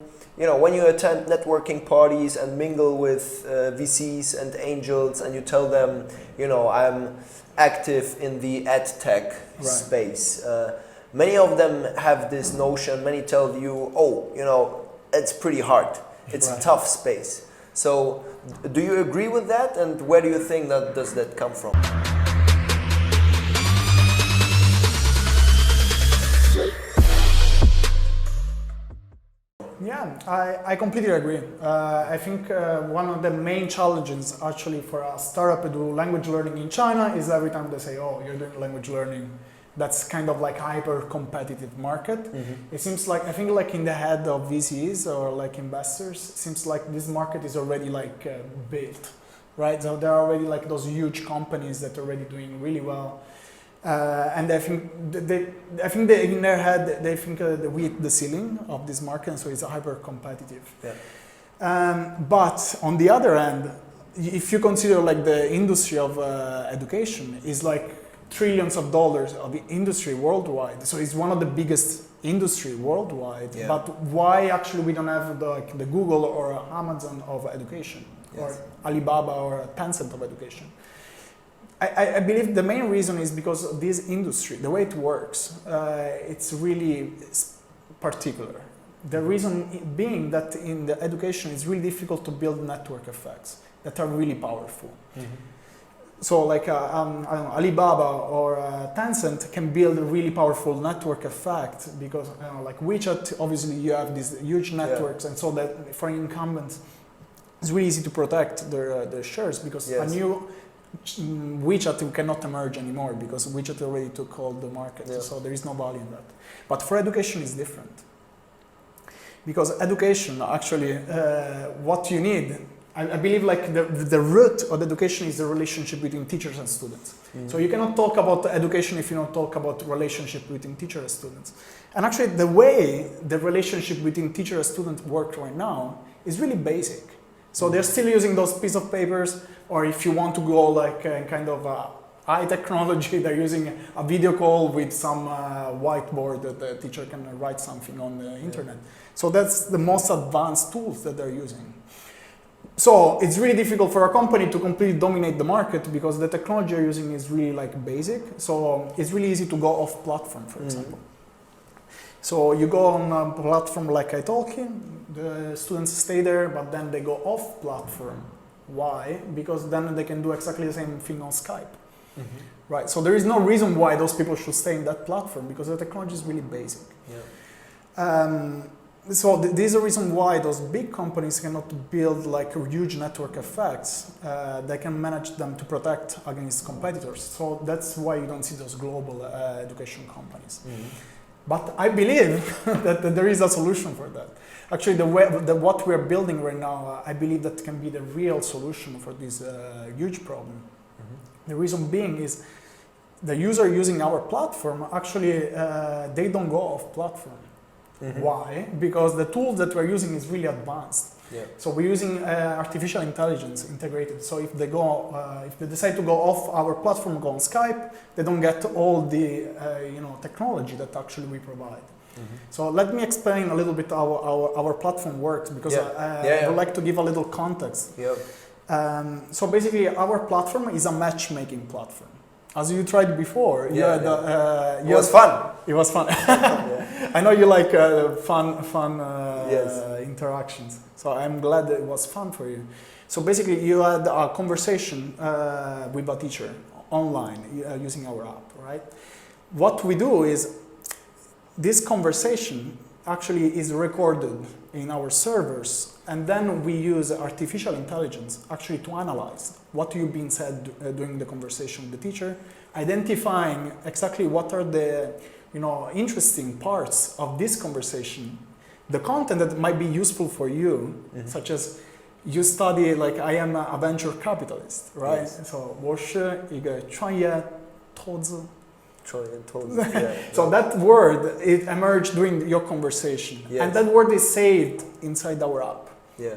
when you attend networking parties and mingle with VCs and angels and you tell them, I'm active in the EdTech space, many of them have this notion, many tell you, it's pretty hard. It's a tough space. So do you agree with that? And where do you think does that come from? Yeah, I completely agree. I think one of the main challenges actually for a startup to do language learning in China is every time they say, oh, you're doing language learning, that's kind of like hyper competitive market. Mm-hmm. It seems like, I think like in the head of VCs or like investors, it seems like this market is already like built, right? So there are already like those huge companies that are already doing really well. And I think they in their head they think we hit the ceiling of this market, so it's hyper competitive. Yeah. But on the other hand, if you consider like the industry of education is like trillions of dollars of the industry worldwide, so it's one of the biggest industry worldwide. Yeah. But why actually we don't have the Google or Amazon of education, yes, or Alibaba or Tencent of education? I believe the main reason is because of this industry, the way it works, it's really particular. The reason being that in the education it's really difficult to build network effects that are really powerful. Mm-hmm. So like I don't know, Alibaba or Tencent can build a really powerful network effect because like WeChat, obviously you have these huge networks, yeah, and so that for incumbents it's really easy to protect their shares because, yes, a new WeChat cannot emerge anymore because WeChat already took all the market, yeah, so there is no value in that. But for education is different because education actually what you need, I believe like the root of education is the relationship between teachers and students. Mm-hmm. So you cannot talk about education if you don't talk about relationship between teachers and students. And actually the way the relationship between teacher and student works right now is really basic. So they're still using those pieces of papers, or if you want to go like kind of high technology, they're using a video call with some whiteboard that the teacher can write something on the internet. So that's the most advanced tools that they're using. So it's really difficult for a company to completely dominate the market because the technology you're using is really like basic. So it's really easy to go off platform, for example. So you go on a platform like italki, the students stay there, but then they go off platform. Why? Because then they can do exactly the same thing on Skype. Mm-hmm. Right? So there is no reason why those people should stay in that platform because the technology is really basic. Yeah. So this is the reason why those big companies cannot build like huge network effects. They can manage them to protect against competitors. So that's why you don't see those global education companies. Mm-hmm. But I believe that there is a solution for that. Actually, what we're building right now, I believe that can be the real solution for this huge problem. Mm-hmm. The reason being is the user using our platform, actually, they don't go off platform. Mm-hmm. Why? Because the tools that we're using is really advanced. Yeah. So we're using artificial intelligence integrated. So if they decide to go off our platform, go on Skype, they don't get all the technology that actually we provide. Mm-hmm. So let me explain a little bit how our platform works because I would like to give a little context. Yeah. So basically, our platform is a matchmaking platform. As you tried before, it was fun. It was fun. Yeah. I know you like fun yes, interactions. So I'm glad that it was fun for you. So basically, you had a conversation with a teacher online using our app, right? What we do is this conversation actually is recorded in our servers, and then we use artificial intelligence actually to analyze what you've been said during the conversation with the teacher, identifying exactly what are the interesting parts of this conversation, the content that might be useful for you, mm-hmm, such as you study like I am a venture capitalist, right? Yes. So 我是一个创业投资. Yeah. So that word, it emerged during your conversation, yes, and that word is saved inside our app. Yeah.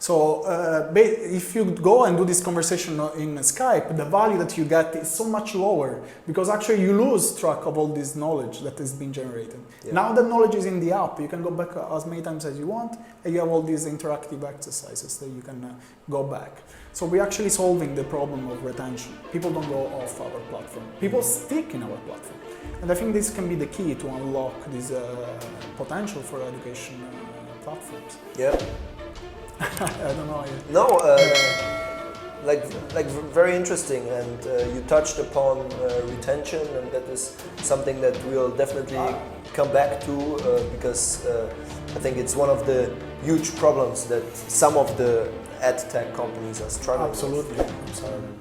So if you go and do this conversation in Skype, the value that you get is so much lower because actually you lose track of all this knowledge that has been generated. Yeah. Now the knowledge is in the app. You can go back as many times as you want, and you have all these interactive exercises that you can go back. So we're actually solving the problem of retention. People don't go off our platform. People stick in our platform. And I think this can be the key to unlock this potential for education platforms. Yeah. I don't know. No, like very interesting, and you touched upon retention, and that is something that we'll definitely come back to because I think it's one of the huge problems that some of the EdTech companies are struggling with. Absolutely.